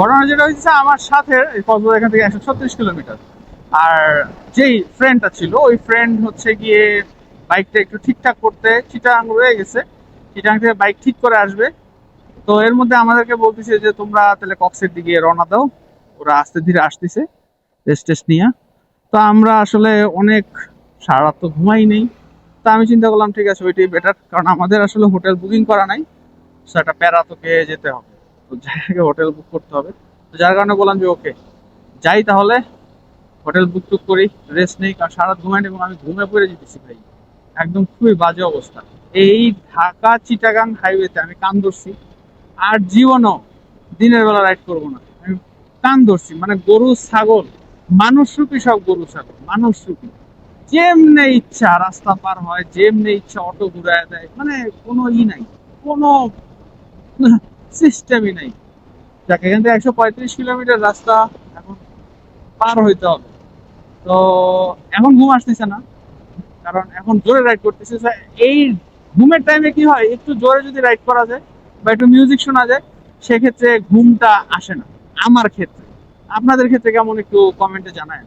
ঘটনা যেটা হয়েছে আমার সাথে কক্সবাজার এখান থেকে 136 কিলোমিটার। আর যেই ফ্রেন্ডটা ছিল ওই ফ্রেন্ড হচ্ছে গিয়ে বাইকটা একটু ঠিকঠাক করতে চিটাগাং রয়ে গেছে, চিটাগাং থেকে বাইক ঠিক করে আসবে। তো এর মধ্যে আমাদেরকে বলতেছে যে তোমরা তাহলে কক্সের দিকে রওনা দাও, ওরা আস্তে ধীরে আসতেছে রেস্ট টেস্ট নিয়ে। তো আমরা আসলে অনেক, সারা রাত তো ঘুমাই নেই। তা আমি চিন্তা করলাম ঠিক আছে ওইটাই বেটার, কারণ আমাদের আসলে হোটেল বুকিং করা নাই। তো একটা প্যারা তোকে যেতে হবে, তো জায়গায় হোটেল বুক করতে হবে। তো যার কারণে বললাম যে ওকে যাই তাহলে, হোটেল বুক টুক করি, রেস্ট নেই, কারণ সারা রাত ঘুমাই নেই এবং আমি ঘুমে পড়ে যেতেছি ভাই। একদম খুবই বাজে অবস্থা। এই ঢাকা চিটাগাং হাইওয়েতে আমি কান ধরছি, আর জীবনও দিনের বেলা রাইড করবো না আমি। কান ধরছি মানে গরু ছাগল, মানুষ রূপী সব গরু ছাগল, মানুষ রূপী যেমনে ইচ্ছা রাস্তা পার হয়, যেমনে ইচ্ছা অটো ঘুরায় দেয়, মানে কোনো নাই, কোনো সিস্টেমই নাই। যাক এখান থেকে 135 কিলোমিটার রাস্তা এখন পার হইতে হবে। তো এখন ঘুম আসতেছে না, কারণ এখন জোরে রাইড করতেছে। এই ঘুমের টাইমে কি হয়, একটু জোরে যদি রাইড করা যায় বা একটু মিউজিক শোনা যায়, সেক্ষেত্রে ঘুমটা আসে না আমার ক্ষেত্রে। আপনাদের ক্ষেত্রে কেমন একটু কমেন্টে জানায়।